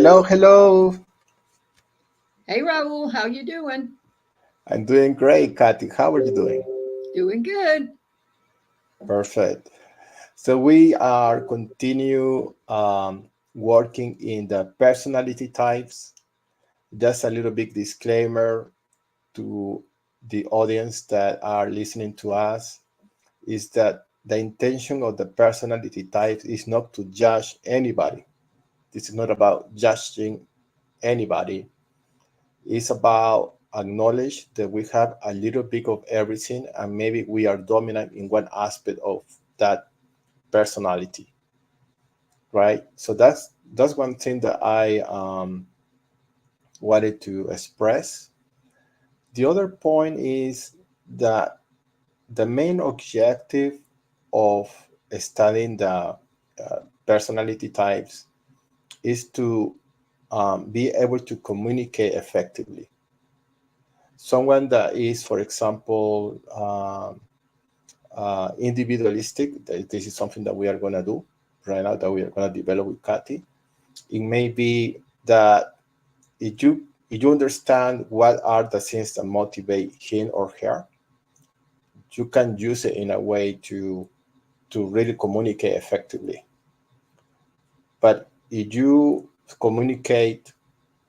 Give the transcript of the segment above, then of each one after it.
Hello, hello. Hey, Raul, how you doing? I'm doing great, Kathy. How are you doing? Doing good. Perfect. So we are continue working in the personality types. Just a little bit disclaimer to the audience that are listening to us is that the intention of the personality types is not to judge anybody. This is not about judging anybody. It's about acknowledge that we have a little bit of everything and maybe we are dominant in one aspect of that personality, right? So that's one thing that I wanted to express. The other point is that the main objective of studying the personality types is to be able to communicate effectively. Someone that is, for example, individualistic, this is something that we are going to do right now, that we are going to develop with Kathy. It may be that if you understand what are the things that motivate him or her, you can use it in a way to really communicate effectively. But if you communicate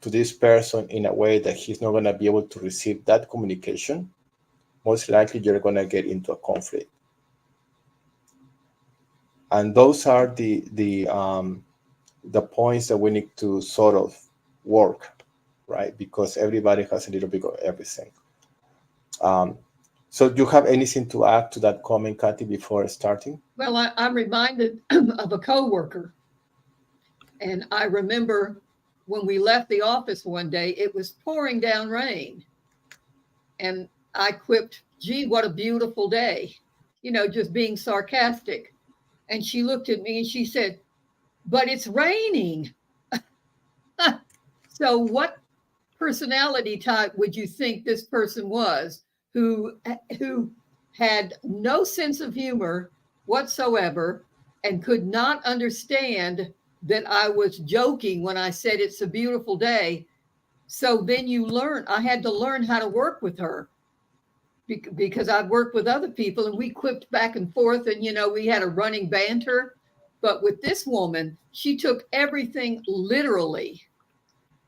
to this person in a way that he's not going to be able to receive that communication, most likely you're going to get into a conflict. And those are the points that we need to sort of work, right? Because everybody has a little bit of everything. Um, so do you have anything to add to that comment, Kathy, before starting? Well, I'm reminded of a coworker, and I remember when we left the office one day, it was pouring down rain, and I quipped, "Gee, what a beautiful day," just being sarcastic. And she looked at me and she said, "But it's raining." So, what personality type would you think this person was who had no sense of humor whatsoever and could not understand that I was joking when I said it's a beautiful day? So then I had to learn how to work with her because I've worked with other people and we quipped back and forth and, we had a running banter. But with this woman, she took everything literally.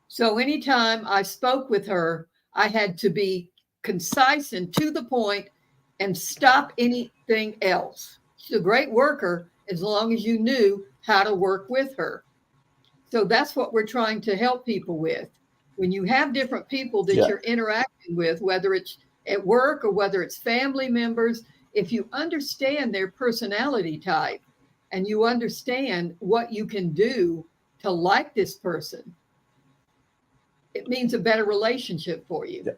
So anytime I spoke with her, I had to be concise and to the point and stop anything else. She's a great worker as long as you knew how to work with her. So that's what we're trying to help people with. When you have different people that Yeah. you're interacting with, whether it's at work or whether it's family members, if you understand their personality type and you understand what you can do to like this person, it means a better relationship for you. Yeah.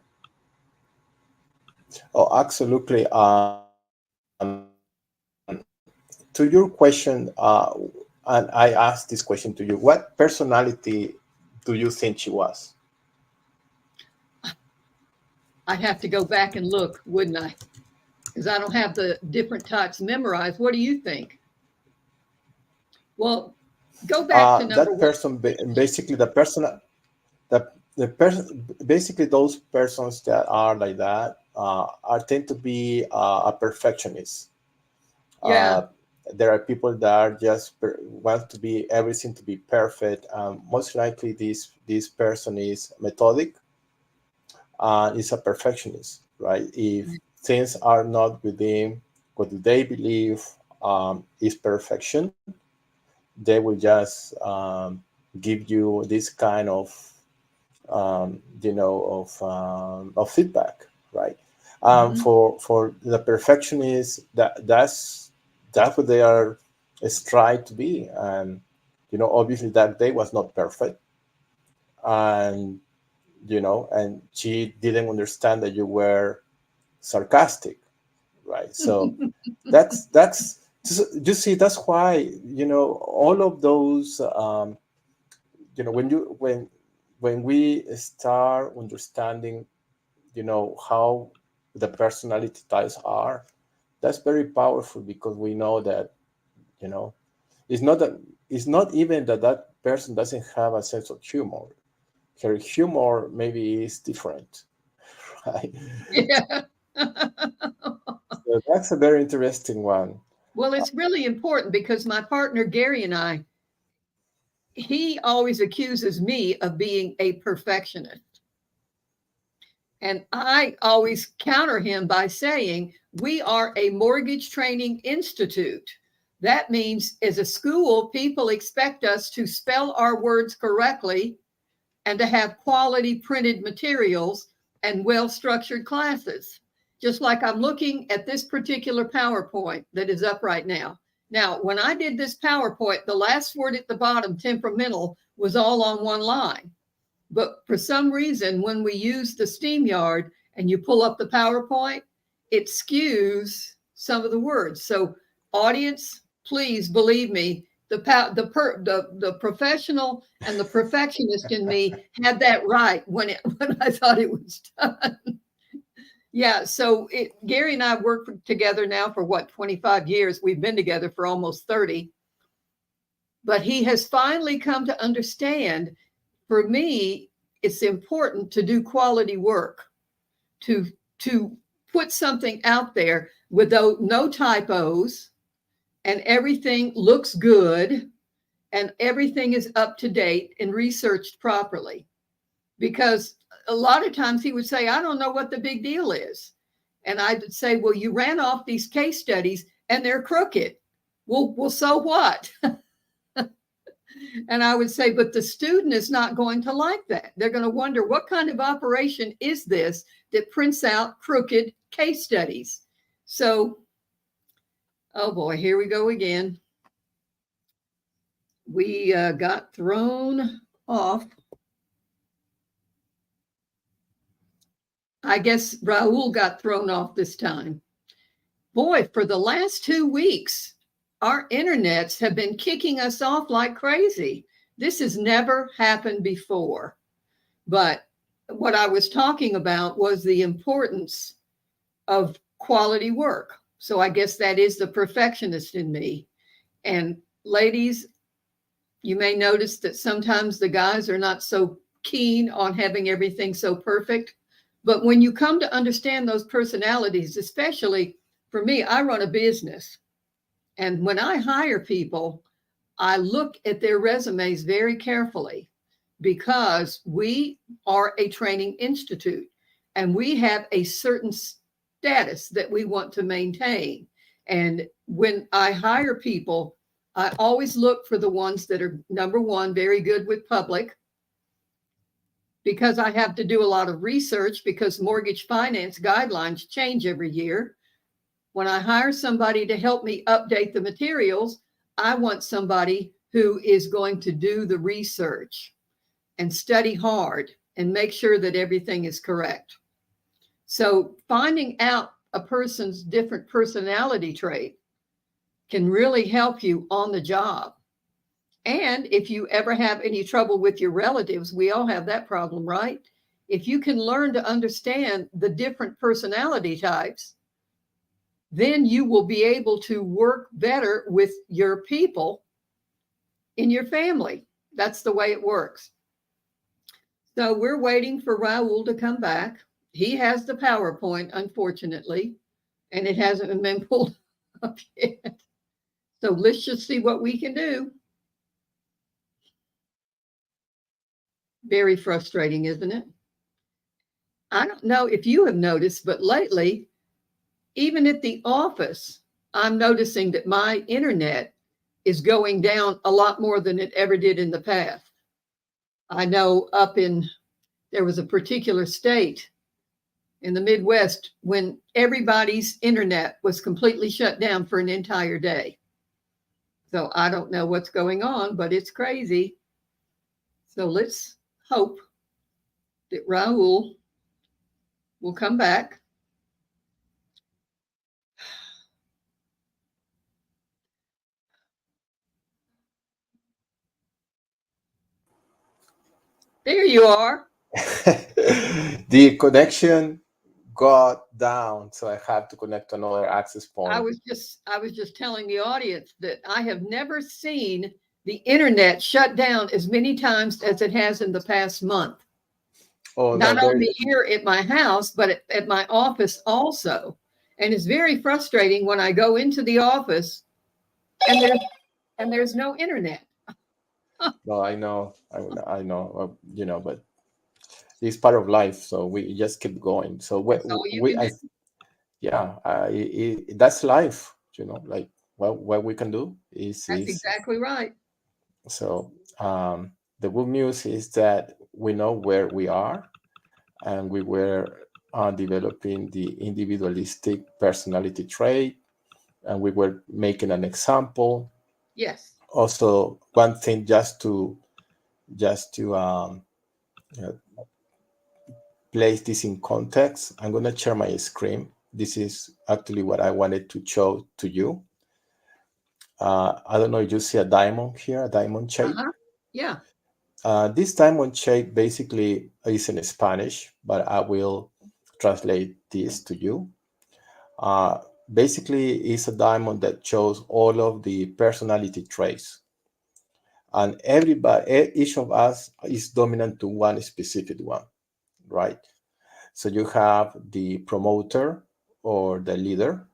Oh, absolutely. To your question, and I asked this question to you, what personality do you think she was? I'd have to go back and look, wouldn't I? Because I don't have the different types memorized. What do you think? Well, go back to number That one. person, basically the person, the person, basically those persons that are like that are tend to be a perfectionist. Yeah. Uh, there are people that are just want to be everything to be perfect. Most likely, this person is methodic and is a perfectionist, right? If things are not within what they believe is perfection, they will just give you this kind of feedback, right? Mm-hmm. For the perfectionists, that's what they are strive to be, and obviously that day was not perfect, and and she didn't understand that you were sarcastic, right? So that's you see that's why all of those when we start understanding how the personality types are, that's very powerful because we know that you know It's not that, it's not even that that person doesn't have a sense of humor. Her humor maybe is different, right? Yeah. So that's a very interesting one. Well, it's really important because my partner Gary and I, he always accuses me of being a perfectionist. And I always counter him by saying, we are a mortgage training institute. That means, as a school, people expect us to spell our words correctly and to have quality printed materials and well structured classes. Just like I'm looking at this particular PowerPoint that is up right now. Now, when I did this PowerPoint, the last word at the bottom, temperamental, was all on one line. But for some reason, when we use the SteamYard and you pull up the PowerPoint, it skews some of the words. So, audience, please believe me, the professional and the perfectionist in me had that right when I thought it was done. Yeah, so Gary and I worked together now for what, 25 years. We've been together for almost 30. But he has finally come to understand, for me, it's important to do quality work, to to put something out there with no typos, and everything looks good, and everything is up to date and researched properly. Because a lot of times he would say, I don't know what the big deal is. And I'd say, well, you ran off these case studies and they're crooked. Well, so what? And I would say, but the student is not going to like that. They're going to wonder, what kind of operation is this that prints out crooked case studies? So, oh boy, here we go again. We got thrown off. I guess Raul got thrown off this time. Boy, for the last 2 weeks, our internets have been kicking us off like crazy. This has never happened before. But what I was talking about was the importance of quality work. So I guess that is the perfectionist in me. And ladies, you may notice that sometimes the guys are not so keen on having everything so perfect. But when you come to understand those personalities, especially for me, I run a business. And when I hire people, I look at their resumes very carefully because we are a training institute and we have a certain status that we want to maintain. And when I hire people, I always look for the ones that are, number one, very good with public, because I have to do a lot of research because mortgage finance guidelines change every year. When I hire somebody to help me update the materials, I want somebody who is going to do the research and study hard and make sure that everything is correct. So finding out a person's different personality trait can really help you on the job. And if you ever have any trouble with your relatives, we all have that problem, right? If you can learn to understand the different personality types, then you will be able to work better with your people in your family. That's the way it works. So we're waiting for Raul to come back. He has the PowerPoint, unfortunately, and it hasn't been pulled up yet. So let's just see what we can do. Very frustrating, isn't it? I don't know if you have noticed, but lately, even at the office, I'm noticing that my internet is going down a lot more than it ever did in the past. I know there was a particular state in the Midwest when everybody's internet was completely shut down for an entire day. So I don't know what's going on, but it's crazy. So let's hope that Raul will come back. There you are. The connection got down, so I had to connect to another access I point. was just telling the audience that I have never seen the internet shut down as many times as it has in the past month. Oh no, Not there. only here at my house, but at my office also. And it's very frustrating when I go into the office and there's no internet. No, I know, I know, but it's part of life, so we just keep going. So That's all you can do. yeah, that's life, like what we can do That's is exactly right. so. The good news is that we know where we are, and we were developing the individualistic personality trait, and we were making an example. Yes. Also, one thing just to uh, place this in context, I'm going to share my screen. This is actually what I wanted to show to you. I don't know if you see a diamond here, a diamond shape. Uh-huh. Yeah. This diamond shape basically is in Spanish, but I will translate this to you. Uh, Basically, it's a diamond that shows all of the personality traits. And each of us is dominant to one specific one, right? So you have the promoter or the leader.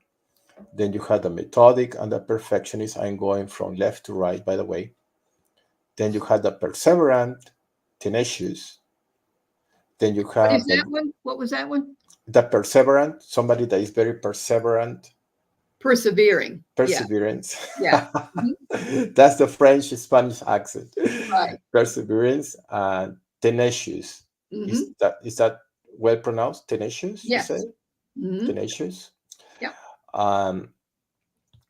Then you have the methodic and the perfectionist. I'm going from left to right, by the way. Then you have the perseverant, tenacious. Then you What is have that one? What was that one? the perseverant, somebody that is very perseverant, Persevering. Yeah. perseverance. Yeah. Mhm. That's the French Spanish accent. Right. Perseverance and tenacious. Hmm. Is that well pronounced? Tenacious, you say? Yes. Hmm. Tenacious. Yeah. Um,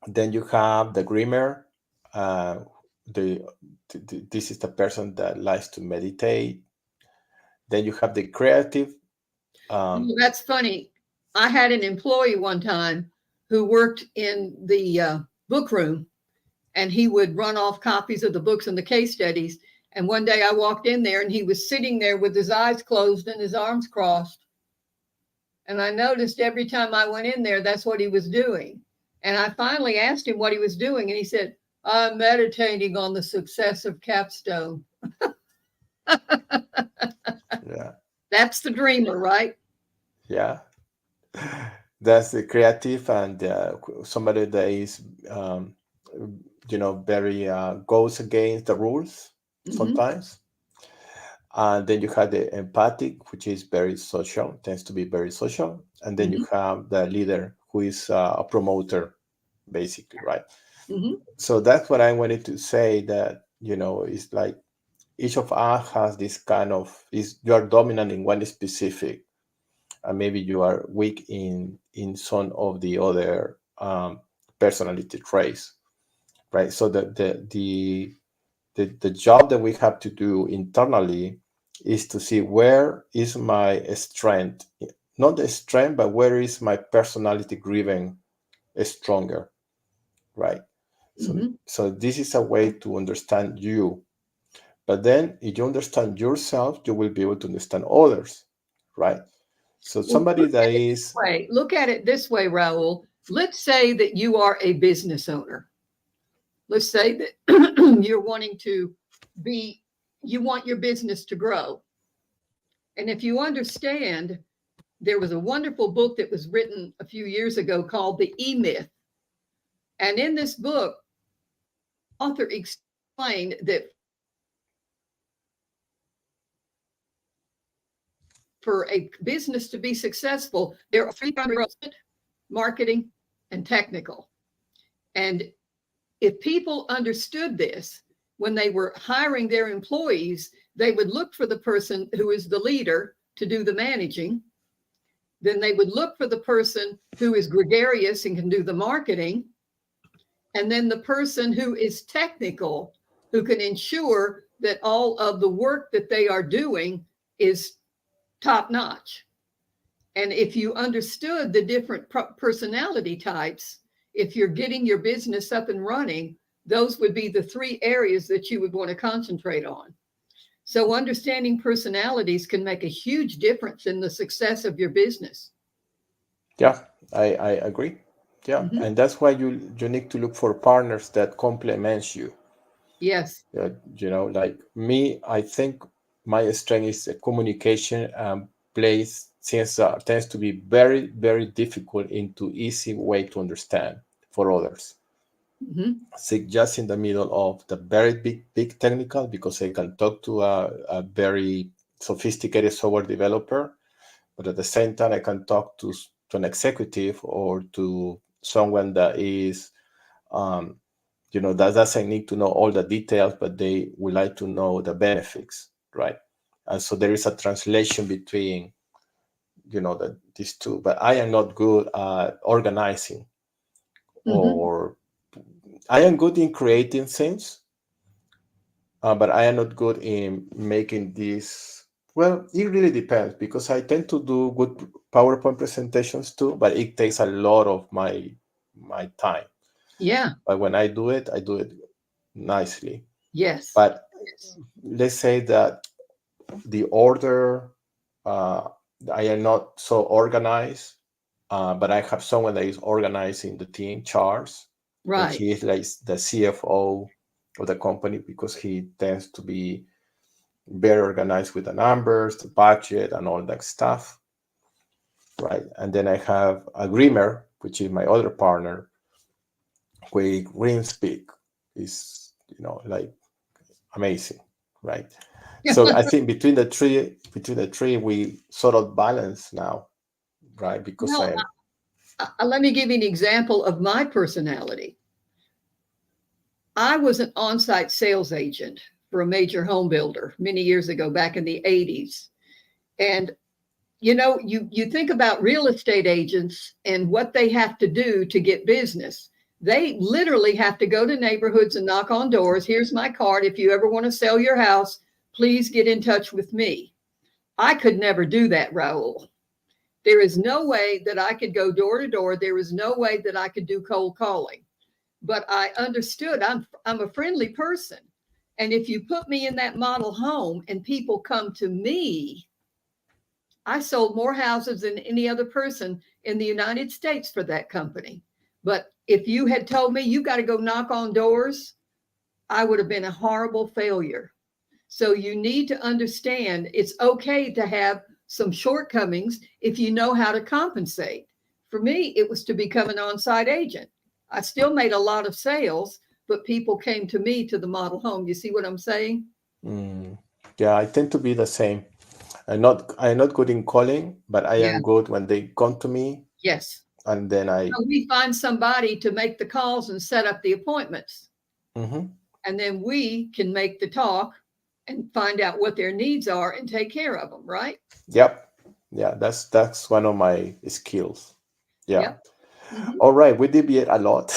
then you have the dreamer. Uh, the, this is the person that likes to meditate. Then you have the creative. Um, Oh, that's funny. I had an employee one time who worked in the book room, and he would run off copies of the books and the case studies. And one day I walked in there and he was sitting there with his eyes closed and his arms crossed. And I noticed every time I went in there, that's what he was doing. And I finally asked him what he was doing. And he said, I'm meditating on the success of Capstone. yeah, That's the dreamer, right? yeah. That's the creative and somebody that is, very goes against the rules Mm-hmm. sometimes. And then you have the empathic, which is very social, tends to be very social. And then you Mm-hmm. have the leader, who is a promoter, basically, right? Mm-hmm. So that's what I wanted to say, that, it's like each of us has this kind of, is you are dominant in one specific, and maybe you are weak in some of the other personality traits, right? So the job that we have to do internally is to see where is my strength, not the strength, but where is my personality driven stronger, right? So Mm-hmm. so this is a way to understand you. But then if you understand yourself, you will be able to understand others, right? So Well, somebody that is, look at it this way, Raul. Let's say that you are a business owner. Let's say that you're wanting to be, you want your business to grow. And if you understand, there was a wonderful book that was written a few years ago called The E Myth. And in this book, author explained that for a business to be successful, there are three primary roles: marketing and technical. And if people understood this, when they were hiring their employees, they would look for the person who is the leader to do the managing. Then they would look for the person who is gregarious and can do the marketing. And then the person who is technical, who can ensure that all of the work that they are doing is top notch. And if you understood the different personality types, if you're getting your business up and running, those would be the three areas that you would want to concentrate on. So understanding personalities can make a huge difference in the success of your business. Yeah, I agree. Yeah, Mhm. and that's why you need to look for partners that complements you. Yes. Like me, I think my strength is communication, plays since tends to be very, very difficult into easy way to understand for others. Mhm. Sit just in the middle of the very big technical, because I can talk to a very sophisticated software developer, but at the same time I can talk to an executive or to someone that is that doesn't need to know all the details, but they would like to know the benefits, right? And so there is a translation between these two. But I am not good at organizing, Mhm. or I am good in creating things, but I am not good in making this. Well, it really depends, because I tend to do good PowerPoint presentations too, but it takes a lot of my time. Yeah. But when I do it nicely. Yes. But Yes. let's say that the order, uh, I am not so organized, but I have someone that is organizing the team charts, and Right. he is like the CFO of the company, because he tends to be very organized with the numbers, the budget, and all that stuff, right? And then I have a Grimmer, which is my other partner, where Grim speak is like amazing, right? So I think between the three, we sort of balance now, right? Because Well, I am. let me give you an example of my personality. I was an on-site sales agent for a major home builder many years ago, back in the 80s. And you think about real estate agents and what they have to do to get business. They literally have to go to neighborhoods and knock on doors. Here's my card. If you ever want to sell your house, please get in touch with me. I could never do that, Raul. There is no way that I could go door to door. There is no way that I could do cold calling. But I understood I'm a friendly person. And if you put me in that model home and people come to me, I sold more houses than any other person in the United States for that company. But if you had told me you got to go knock on doors, I would have been a horrible failure. So you need to understand it's okay to have some shortcomings if you know how to compensate. For me, it was to become an on site agent. I still made a lot of sales, but people came to me to the model home. You see what I'm saying? mm, yeah, I tend to be the same. I'm not good in calling, but I Yeah. am good when they come to me, Yes. and then I. So we find somebody to make the calls and set up the appointments. Mhm. And then we can make the talk and find out what their needs are and take care of them, right? Yep. Yeah, that's one of my skills. Yeah. Yep. Mhm. All right, we deviate a lot.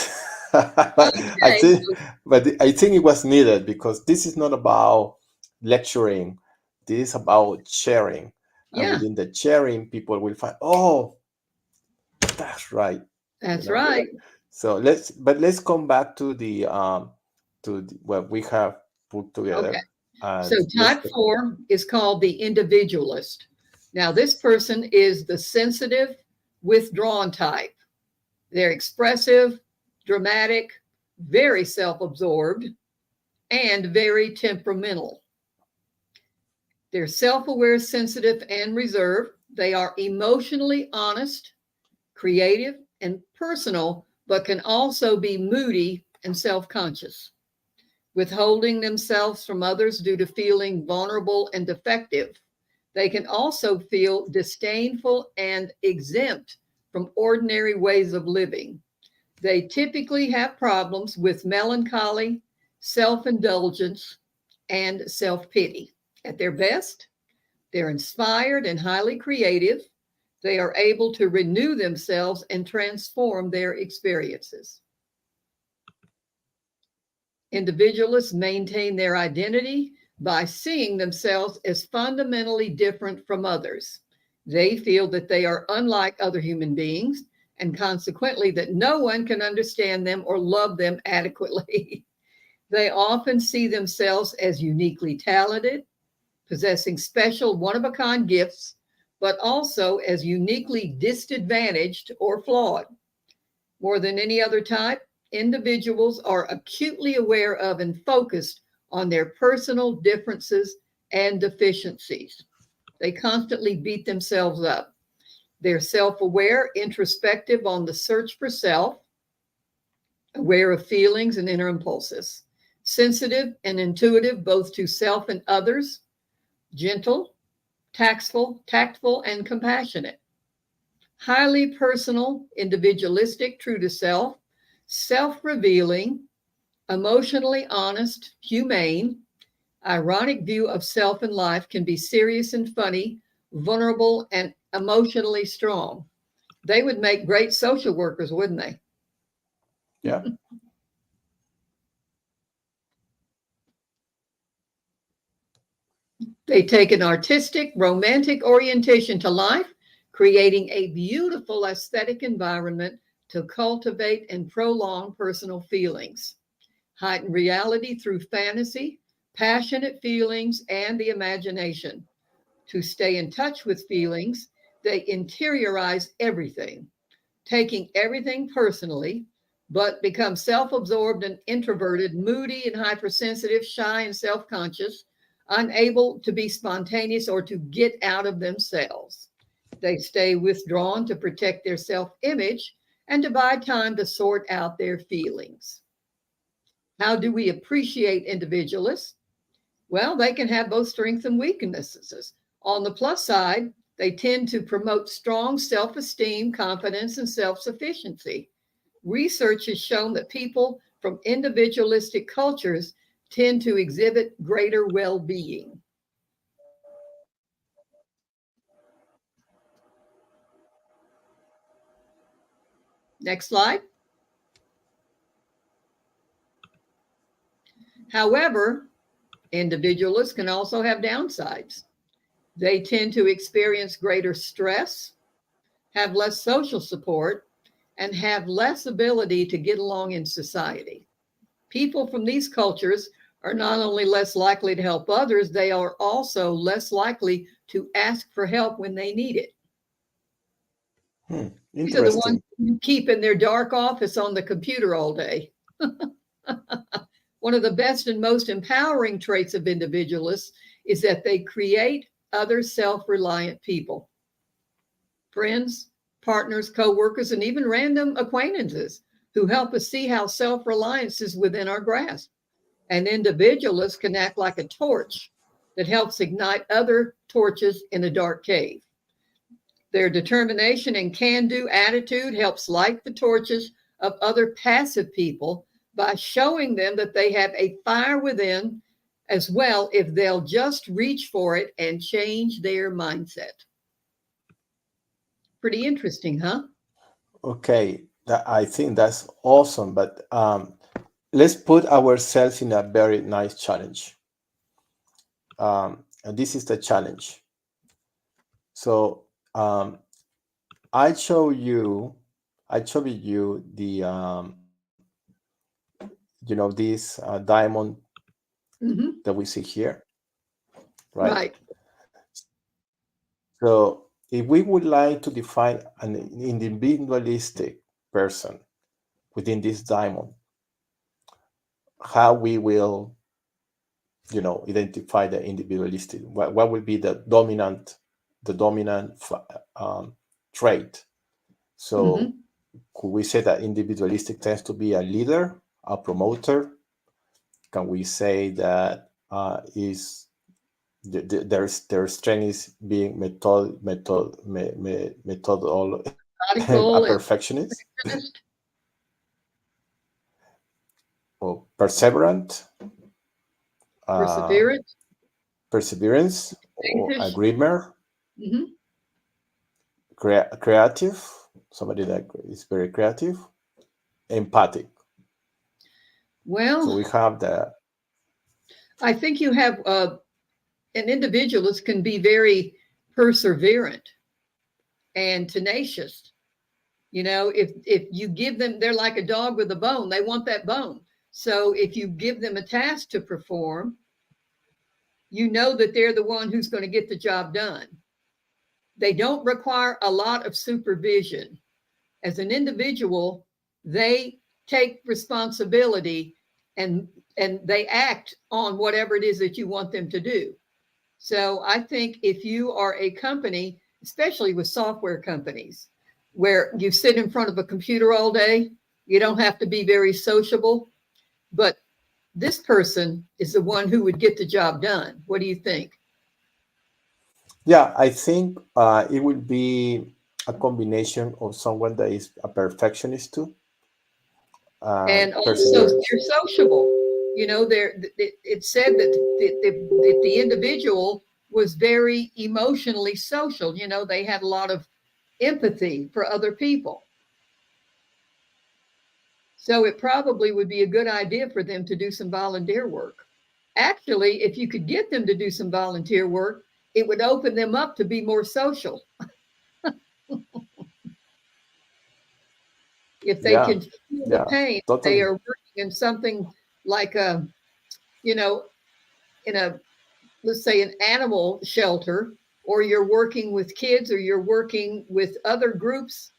I Okay. think, but I think it was needed, because this is not about lecturing. This is about sharing, and Yeah, within the sharing, people will find, oh, that's right. You that's know. right. So let's come back to what we have put Okay. together, So and let's. type 4 is called the individualist. Now, this person is the sensitive, withdrawn type. They're expressive, dramatic, very self absorbed, and very temperamental. They're self aware, sensitive, and reserved. They are emotionally honest, creative, and personal, but can also be moody and self conscious, withholding themselves from others due to feeling vulnerable and defective. They can also feel disdainful and exempt from ordinary ways of living. They typically have problems with melancholy, self indulgence, and self pity. At their best, they're inspired and highly creative. They are able to renew themselves and transform their experiences. Individualists maintain their identity by seeing themselves as fundamentally different from others. They feel that they are unlike other human beings and consequently that no one can understand them or love them adequately. They often see themselves as uniquely talented, possessing special one of a kind gifts, but also as uniquely disadvantaged or flawed. More than any other type, individuals are acutely aware of and focused on their personal differences and deficiencies. They constantly beat themselves up. They're self-aware, introspective on the search for self, aware of feelings and inner impulses, sensitive and intuitive both to self and others, gentle, tactful, and compassionate, highly personal, individualistic, true to self, self-revealing, emotionally honest, humane, ironic view of self and life, can be serious and funny, vulnerable and emotionally strong. They would make great social workers, wouldn't they? Yeah. They take an artistic, romantic orientation to life, creating a beautiful aesthetic environment to cultivate and prolong personal feelings. Heighten reality through fantasy, passionate feelings, and the imagination. To stay in touch with feelings, they interiorize everything, taking everything personally, but become self-absorbed and introverted, moody and hypersensitive, shy and self-conscious, unable to be spontaneous or to get out of themselves. They stay withdrawn to protect their self-image and to buy time to sort out their feelings. How do we appreciate individualists? Well, they can have both strengths and weaknesses. On the plus side, they tend to promote strong self-esteem, confidence, and self-sufficiency. Research has shown that people from individualistic cultures tend to exhibit greater well-being. Next slide. However, individualists can also have downsides. They tend to experience greater stress, have less social support, and have less ability to get along in society. People from these cultures are not only less likely to help others, they are also less likely to ask for help when they need it. These are the ones who keep in their dark office on the computer all day. One of the best and most empowering traits of individualists is that they create other self-reliant people. Friends, partners, co-workers, and even random acquaintances who help us see how self-reliance is within our grasp. An individualist can act like a torch that helps ignite other torches in a dark cave. Their determination and can-do attitude helps light the torches of other passive people by showing them that they have a fire within as well if they'll just reach for it and change their mindset. Pretty interesting, huh? Okay, I think that's awesome, but let's put ourselves in a very nice challenge. And this is the challenge. So I show you the this diamond that we see here, right? So if we would like to define an individualistic person within this diamond, how we will identify the individualistic, what will be the dominant trait. So could we say that individualistic tends to be a leader, a promoter? Can we say that their strength is being a perfectionist or perseverant? Perseverance or a dreamer, creative, somebody that is very creative, empathic. Well, so we have that. I think you have an individualist can be very perseverant and tenacious. If you give them, they're like a dog with a bone. They want that bone. So if you give them a task to perform, you know that they're the one who's going to get the job done. They don't require a lot of supervision. As an individual, they take responsibility and they act on whatever it is that you want them to do. So I think if you are a company, especially with software companies, where you sit in front of a computer all day, you don't have to be very sociable, but this person is the one who would get the job done. What do you think? Yeah, I think it would be a combination of someone that is a perfectionist too. And also, Persevere. they're sociable. You know, it said that the individual was very emotionally social. You know, they had a lot of empathy for other people. So it probably would be a good idea for them to do some volunteer work. Actually, if you could get them to do some volunteer work, it would open them up to be more social. If they Yeah, can feel the yeah, pain, they totally. are working in something like a, you know, in a, let's say, an animal shelter, or you're working with kids, or you're working with other groups.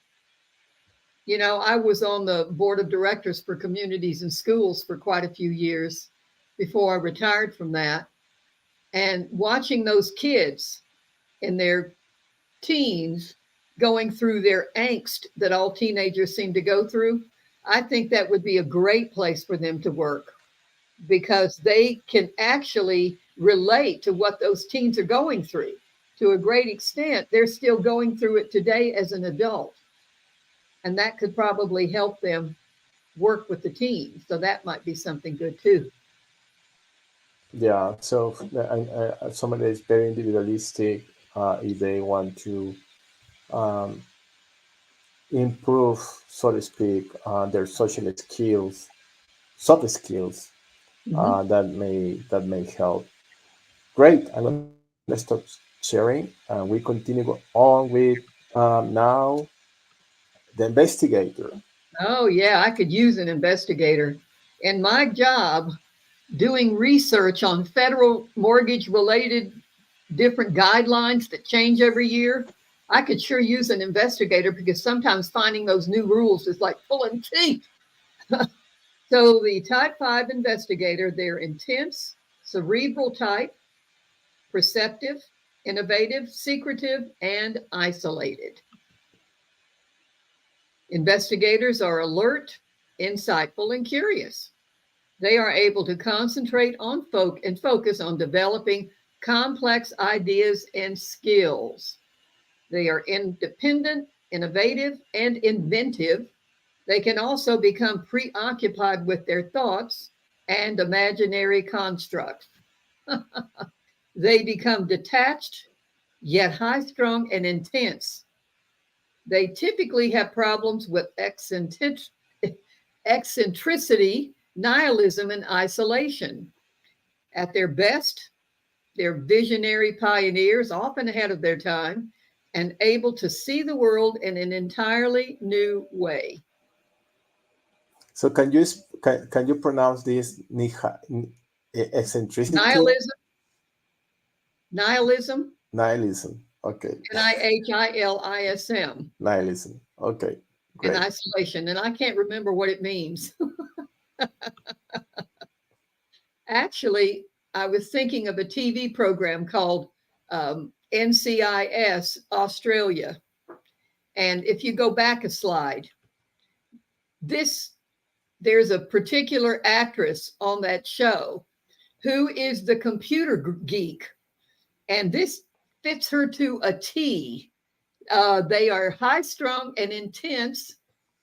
You know, I was on the board of directors for communities and schools for quite a few years before I retired from that. And watching those kids in their teens going through their angst that all teenagers seem to go through, I think that would be a great place for them to work, because they can actually relate to what those teens are going through. To a great extent, they're still going through it today as an adult. And that could probably help them work with the teens. So that might be something good too. Yeah, so somebody is very individualistic. If they want to um, improve, so to speak, their social skills, soft skills, Mm-hmm. that may help. Great. I'm gonna stop sharing, and we continue on with now the investigator. Oh, yeah, I could use an investigator. In my job, doing research on federal mortgage related different guidelines that change every year, I could sure use an investigator, because sometimes finding those new rules is like pulling teeth. So the type 5 investigator, they're intense, cerebral type, perceptive, innovative, secretive, and isolated. Investigators are alert, insightful, and curious. They are able to concentrate on focus on developing complex ideas and skills. They are independent, innovative, and inventive. They can also become preoccupied with their thoughts and imaginary constructs. They become detached, yet high strung and intense. They typically have problems with eccentricity, nihilism, and isolation. At their best, they're visionary pioneers, often ahead of their time, and able to see the world in an entirely new way. So can you pronounce this eccentricity? Nihilism, nihilism, Nihilism. Okay. Nihilism, Nihilism. Okay. and Great. isolation. And I can't remember what it means. Actually, I was thinking of a TV program called NCIS Australia. And if you go back a slide, this there's a particular actress on that show who is the computer geek, and this fits her to a T. They are high strung and intense.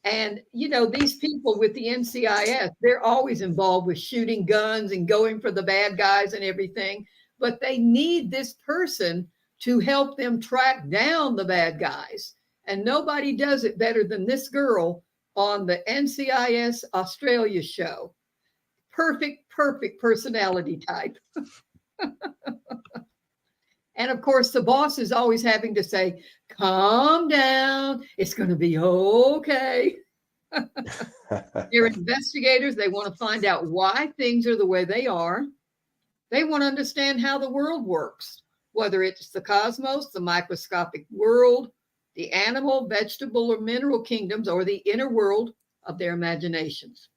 And, you know, these people with the NCIS, they're always involved with shooting guns and going for the bad guys and everything. But they need this person to help them track down the bad guys. And nobody does it better than this girl on the NCIS Australia show. Perfect personality type. And of course, the boss is always having to say, calm down, it's going to be okay. They're investigators. They want to find out why things are the way they are. They want to understand how the world works. whether it's the cosmos, the microscopic world, the animal, vegetable, or mineral kingdoms, or the inner world of their imaginations.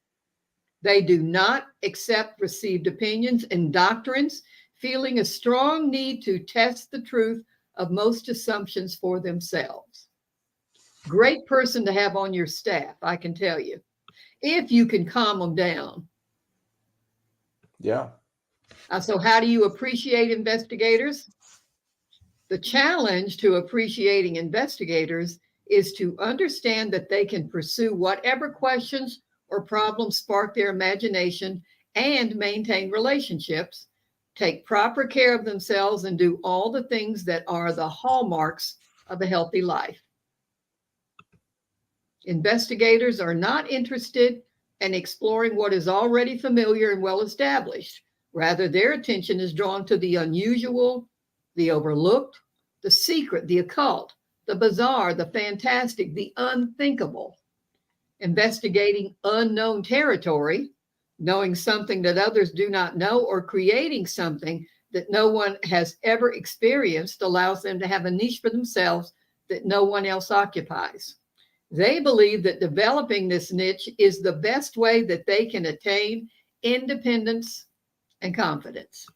They do not accept received opinions and doctrines, feeling a strong need to test the truth of most assumptions for themselves. Great person to have on your staff, I can tell you, if you can calm them down. Yeah. So, how do you appreciate investigators? The challenge to appreciating investigators is to understand that they can pursue whatever questions or problems spark their imagination and maintain relationships, take proper care of themselves, and do all the things that are the hallmarks of a healthy life. Investigators are not interested in exploring what is already familiar and well established. Rather, their attention is drawn to the unusual, the overlooked, the secret, the occult, the bizarre, the fantastic, the unthinkable. Investigating unknown territory, knowing something that others do not know, or creating something that no one has ever experienced allows them to have a niche for themselves that no one else occupies. They believe that developing this niche is the best way that they can attain independence and confidence.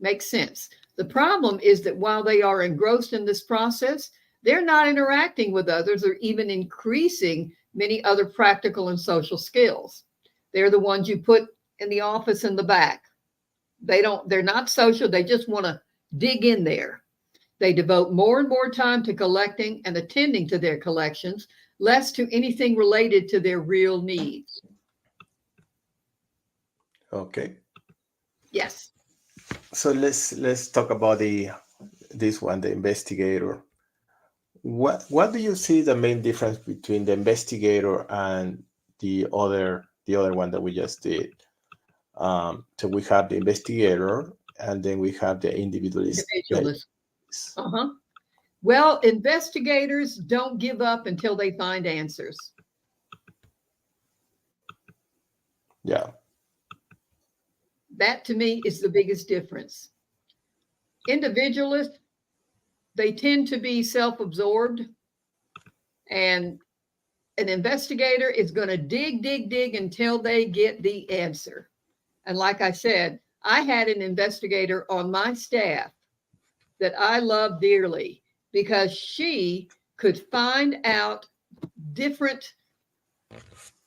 Makes sense. The problem is that while they are engrossed in this process, they're not interacting with others or even increasing many other practical and social skills. They're the ones you put in the office in the back. They're not social. They just want to dig in there. They devote more and more time to collecting and attending to their collections, less to anything related to their real needs. Okay. Yes. So let's talk about this one, the investigator. What do you see the main difference between the investigator and the other one that we just did? So we have the investigator, and then we have the individualist. Individualist. Uh-huh. Well, investigators don't give up until they find answers. Yeah. That to me is the biggest difference. Individualists, they tend to be self-absorbed, and an investigator is going to dig until they get the answer. And like I said, I had an investigator on my staff that I love dearly because she could find out different,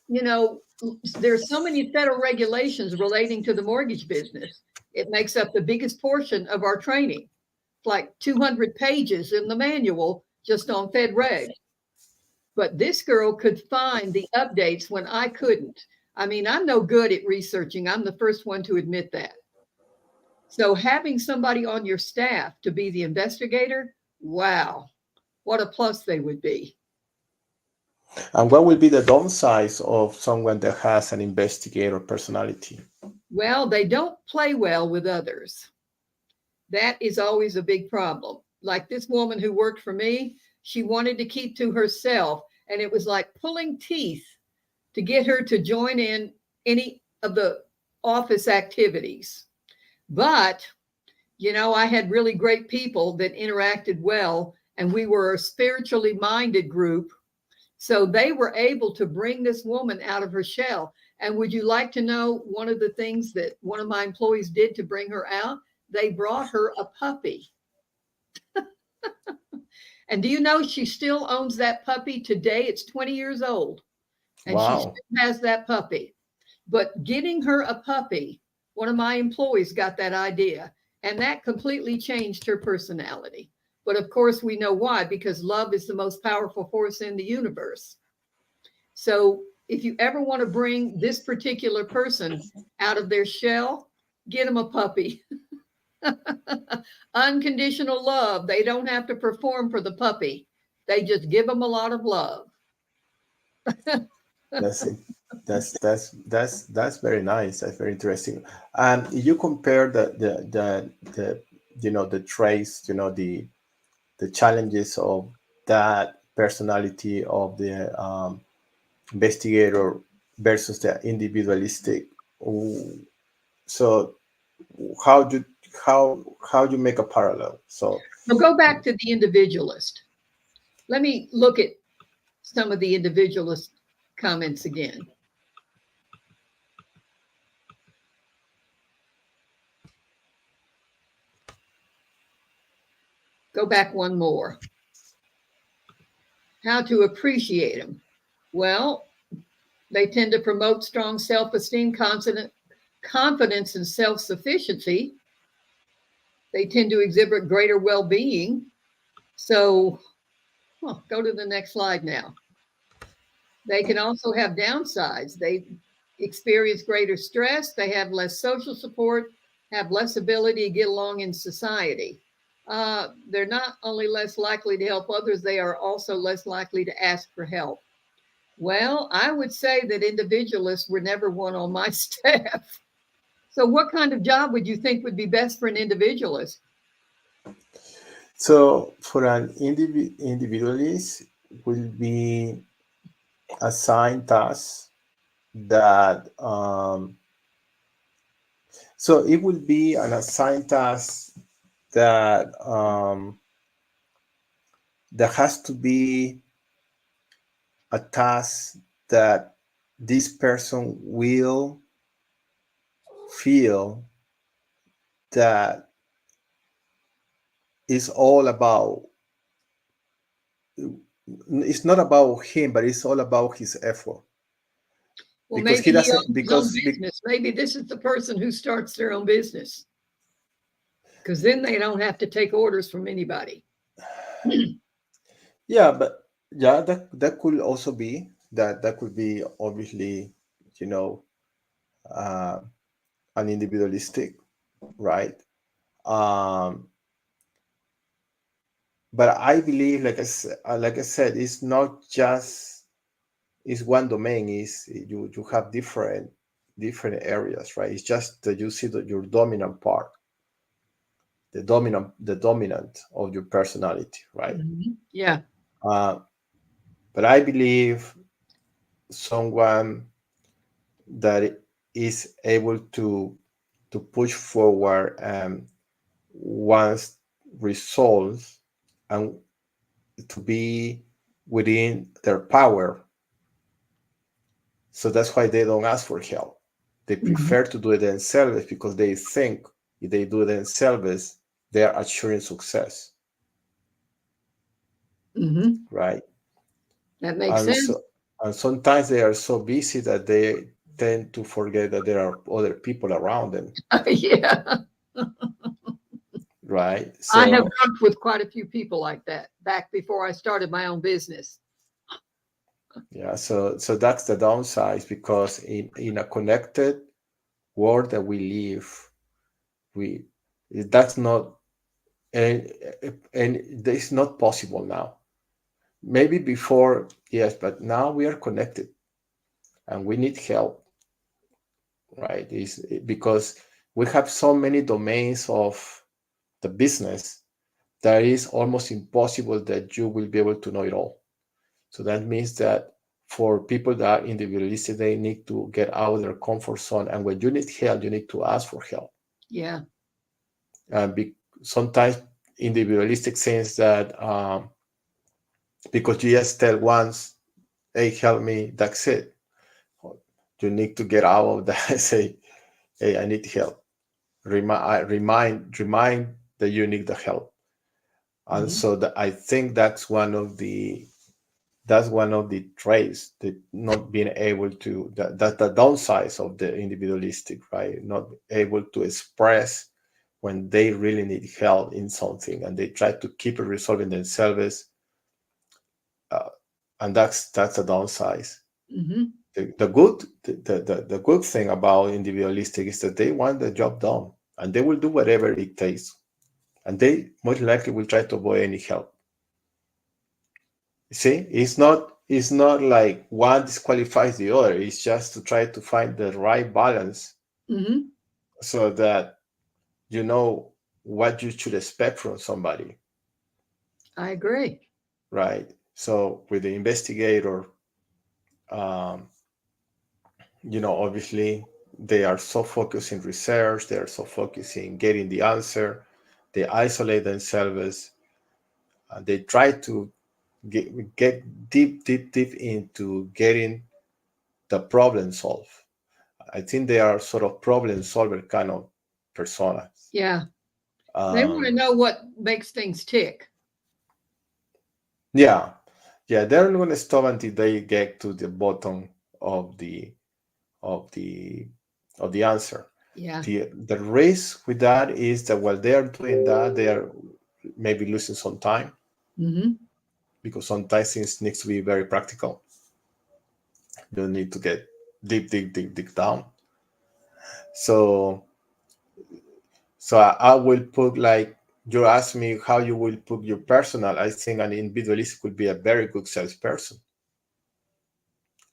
there's so many federal regulations relating to the mortgage business. It makes up the biggest portion of our training. It's like 200 pages in the manual just on Fed Reg. But this girl could find the updates when I couldn't. I mean, I'm no good at researching. I'm the first one to admit that. So having somebody on your staff to be the investigator, wow, what a plus they would be. And what will be the downsides of someone that has an investigator personality? Well, they don't play well with others. That is always a big problem. Like this woman who worked for me, she wanted to keep to herself, and it was like pulling teeth to get her to join in any of the office activities. But, I had really great people that interacted well, and we were a spiritually minded group. So they were able to bring this woman out of her shell. And would you like to know one of the things that one of my employees did to bring her out? They brought her a puppy. And do you know she still owns that puppy today? It's 20 years old. And wow. She still has that puppy. But getting her a puppy, one of my employees got that idea. And that completely changed her personality. But of course, we know why, because love is the most powerful force in the universe. So if you ever want to bring this particular person out of their shell, get them a puppy. Unconditional love. They don't have to perform for the puppy. They just give them a lot of love. That's it. That's very nice. That's very interesting. And you compare the traits, the challenges of that personality of the investigator versus the individualistic. So how you make a parallel. So We'll go back to the individualist. Let me look at some of the individualist comments again. Go back one more. How to appreciate them. Well, they tend to promote strong self-esteem, confidence, and self-sufficiency. They tend to exhibit greater well-being. So, go to the next slide now. They can also have downsides. They experience greater stress. They have less social support, have less ability to get along in society. They're not only less likely to help others, they are also less likely to ask for help. Well, I would say that individualists were never one on my staff. So what kind of job would you think would be best for an individualist? so for an individualist will be assigned tasks that so it will be an assigned task that there has to be a task that this person will feel that is all about, it's not about him, but it's all about his effort. Well, Because maybe he he doesn't, owns his own business. Maybe this is the person who starts their own business, because then they don't have to take orders from anybody. yeah, but yeah, that could also be that could be obviously, you know, uh, an individualistic, right? Um, but I believe, like I said, it's not just it's one domain. Is you have different areas, right? It's just that you see that your dominant part, the dominant of your personality, right? Mm-hmm. Yeah. But I believe someone that is able to push forward wants results and to be within their power. So that's why they don't ask for help. They prefer to do it themselves because they think if they do it themselves, they are assuring success. Mm-hmm. Right? That makes And sense. so and sometimes they are so busy that they tend to forget that there are other people around them. Yeah. Right? I have So worked with quite a few people like that back before I started my own business. yeah, so that's the downside because in a connected world that we live, we that's not and and it's not possible now. Maybe before, yes, but now we are connected and we need help, right? Is because we have so many domains of the business that is almost impossible that you will be able to know it all. So that means that for people that are individualistic, they need to get out of their comfort zone. And when you need help, you need to ask for help. Yeah. Sometimes individualistic sense that because you just tell once, hey, help me, that's it. You need to get out of that and say, hey, I need help. Remind that you need the help. And so I think that's one of the traits, that not being able to, that the downsides of the individualistic, right? Not able to express when they really need help in something and they try to keep it resolving themselves. And that's a downside. Mm-hmm. The good thing about individualistic is that they want the job done and they will do whatever it takes. And they most likely will try to avoid any help. See, it's not like one disqualifies the other. It's just to try to find the right balance so that you know what you should expect from somebody. I agree. Right. So with the investigator, obviously they are so focused in research, they are so focused in getting the answer, they isolate themselves, they try to get deep into getting the problem solved. I think they are sort of problem solver kind of personas. Yeah. They want to Um, know what makes things tick. yeah, yeah, they're not going to stop until they get to the bottom of of the of the answer. Yeah. The risk with that is that while they are doing that, they are maybe losing some time Hmm. because sometimes things needs to be very practical. You need to get deep down. So I will put like you asked me how you will put your personal. I think an individualist could be a very good salesperson,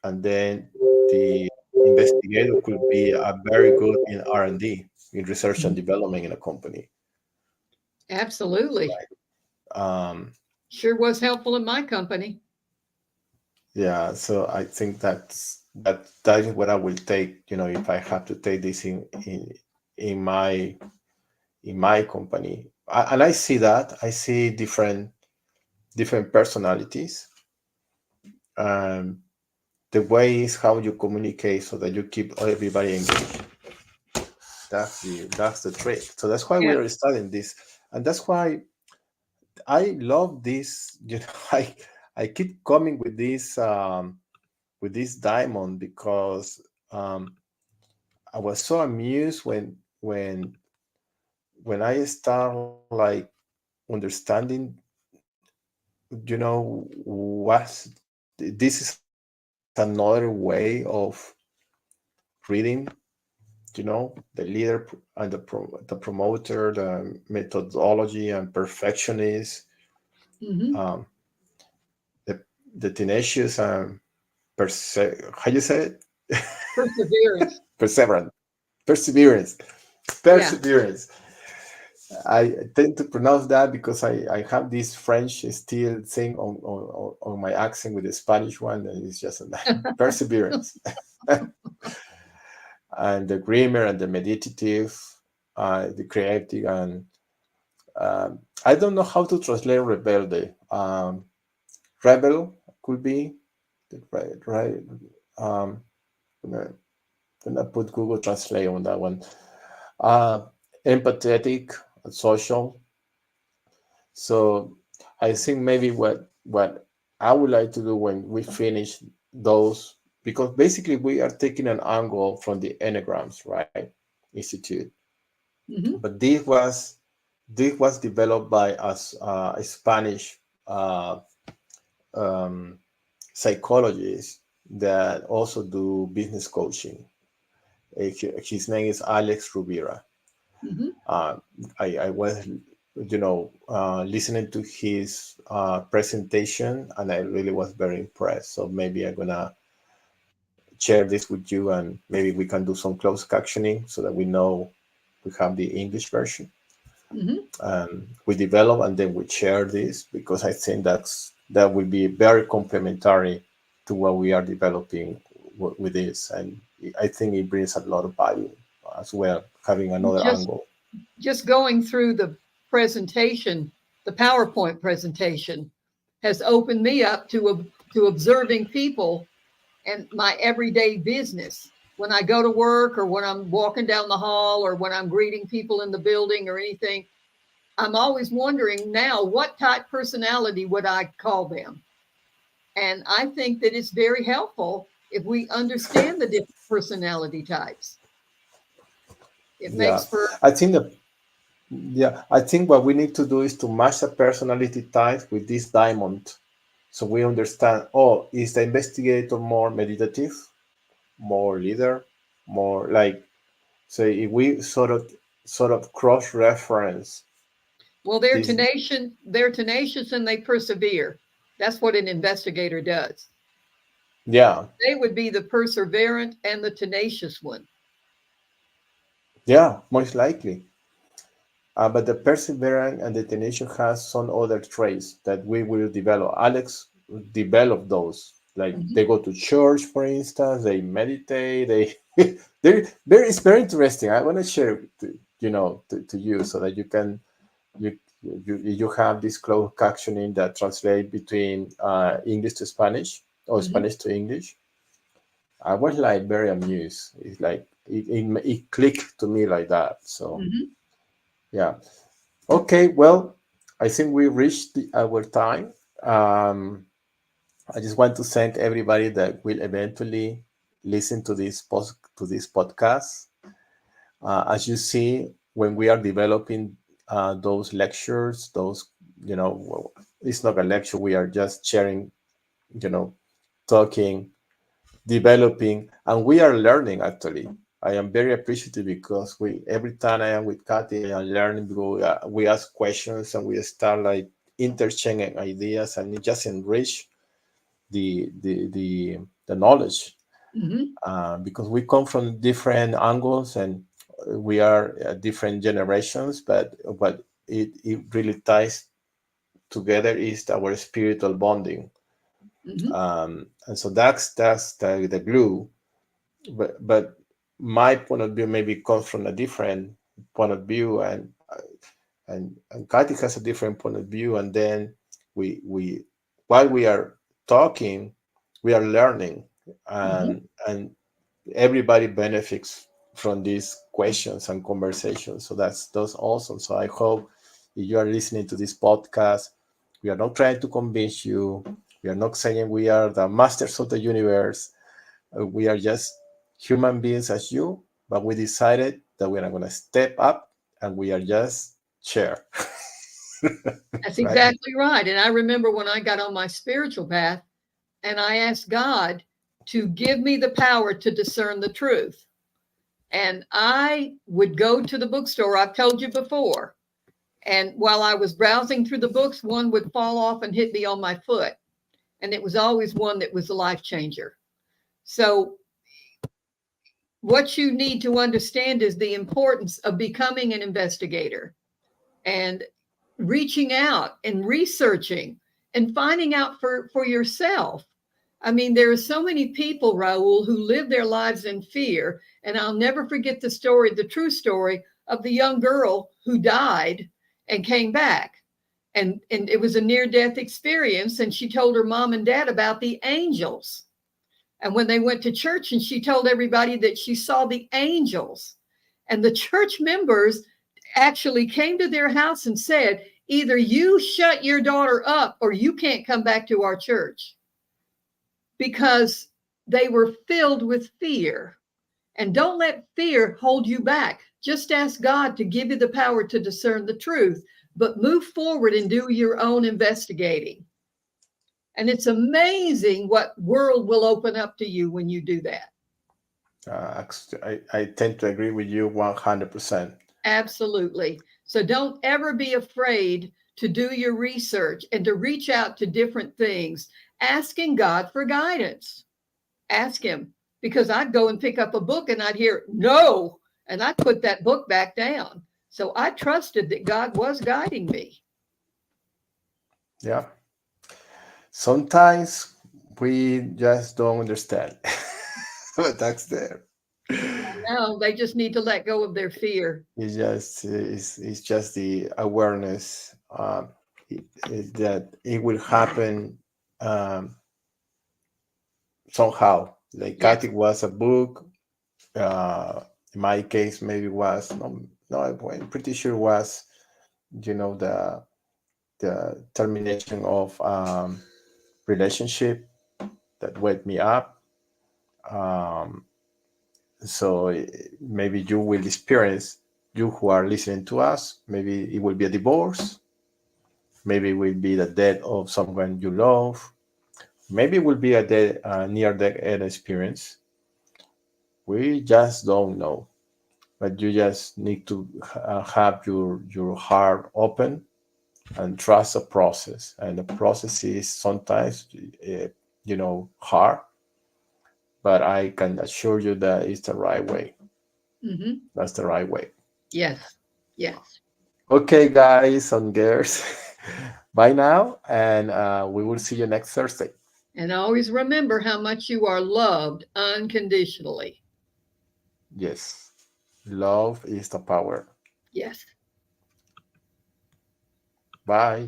and then the investigator could be a very good in R&D, in research and development in a company. Absolutely. Um, Sure was helpful in my company. yeah, so I think that is what I will take. You know, if I have to take this in my company, and I see that I see different personalities. Um, the way is how you communicate so that you keep everybody engaged. That's the trick. So that's why we Yeah. are studying this, and that's why I love this. You know, I keep coming with this diamond because I was so amused when I start like understanding, you know, what this is another way of reading, you know, the leader and the promoter, the methodology and perfectionist, Hmm. um, the tenacious and how you say it, Perseverance. perseverant, perseverance, Yeah. perseverance. I tend to pronounce that because I have this French still thing on my accent with the Spanish one, and it's just perseverance. And the dreamer and the meditative, the creative, and I don't know how to translate rebelde. Rebel could be right. Um, gonna, gonna put Google Translate on that one. Uh, Empathetic, social. So I think maybe what I would like to do when we finish those, because basically we are taking an angle from the Enneagrams, right? Institute, Hmm. but this was developed by us a Spanish uh, um, psychologist that also do business coaching. His name is Alex Rubira. Hmm. Uh, I was, you know, listening to his presentation, and I really was very impressed. So maybe I'm gonna share this with you, and maybe we can do some closed captioning so that we know we have the English version. Hmm. We develop and then we share this because I think that will be very complementary to what we are developing with this, and I think it brings a lot of value as well, having another Just angle. just going through the presentation, the PowerPoint presentation, has opened me up to observing people and my everyday business. When I go to work or when I'm walking down the hall or when I'm greeting people in the building or anything, I'm always wondering now what type personality would I call them? And I think that it's very helpful if we understand the different personality types. It Yeah, makes for, I think that yeah, I think what we need to do is to match the personality type with this diamond, so we understand. Oh, is the investigator more meditative, more leader, more like, so if we sort of cross reference well, this, they're tenacious and they persevere. That's what an investigator does. yeah, They would be the perseverant and the tenacious one. yeah, most likely. But the perseverance and the tenacious has some other traits that we will develop. Alex developed those. Like Mhm. they go to church, for instance, they meditate, it's very interesting. I want to share it to you so that you can you you have this closed captioning that translate between English to Spanish or Mhm. Spanish to English. I was like very amused. It's like it clicked to me like that. So Mhm. yeah. Okay. Well, I think we reached our time. Um, I just want to thank everybody that will eventually listen to this podcast. As you see, when we are developing those lectures, it's not a lecture. We are just sharing, you know, talking, developing, and we are learning actually. I am very appreciative because we every time I am with Kathy, I am learning because we ask questions and we start like interchanging ideas and it just enrich the knowledge Mhm. because we come from different angles and we are different generations, but what it really ties together is our spiritual bonding, Mhm. and so that's the glue. But my point of view maybe comes from a different point of view, and Kathy has a different point of view, and then we while we are talking, we are learning, Mhm. and everybody benefits from these questions and conversations. So that's awesome. So I hope if you are listening to this podcast, we are not trying to convince you. We are not saying we are the masters of the universe. We are just human beings as you, but we decided that we're not going to step up and we are just share. That's Right? exactly right. And I remember when I got on my spiritual path and I asked God to give me the power to discern the truth. And I would go to the bookstore, I've told you before. And while I was browsing through the books, one would fall off and hit me on my foot. And it was always one that was a life changer. So, what you need to understand is the importance of becoming an investigator and reaching out and researching and finding out for yourself. I mean, there are so many people, Raul, who live their lives in fear. And I'll never forget the story, the true story of the young girl who died and came back. And it was a near death experience. And she told her mom and dad about the angels. And when they went to church, and she told everybody that she saw the angels, and the church members actually came to their house and said, either you shut your daughter up or you can't come back to our church, because they were filled with fear. And don't let fear hold you back. Just ask God to give you the power to discern the truth, but move forward and do your own investigating. And it's amazing what world will open up to you when you do that. I tend to agree with you 100%. Absolutely. So don't ever be afraid to do your research and to reach out to different things, asking God for guidance. Ask Him, because I'd go and pick up a book and I'd hear no, and I'd put that book back down. So I trusted that God was guiding me. Yeah. Sometimes we just don't understand, but that's there. No, they just need to let go of their fear. It's just the awareness that it will happen somehow. Like Yes. Kathy was a book. Uh, in my case, maybe was no. I'm pretty sure was the termination of relationship that wake me up. Um, so maybe you will experience, you who are listening to us, maybe it will be a divorce, maybe it will be the death of someone you love, maybe it will be a near death end experience. We just don't know, but you just need to have your heart open and trust the process, and the process is sometimes hard, but I can assure you that it's the right way. Mm-hmm. That's the right way. Yes. Yes. Okay, guys and girls, bye now, and we will see you next Thursday. And always remember how much you are loved unconditionally. Yes. Love is the power. Yes. Bye.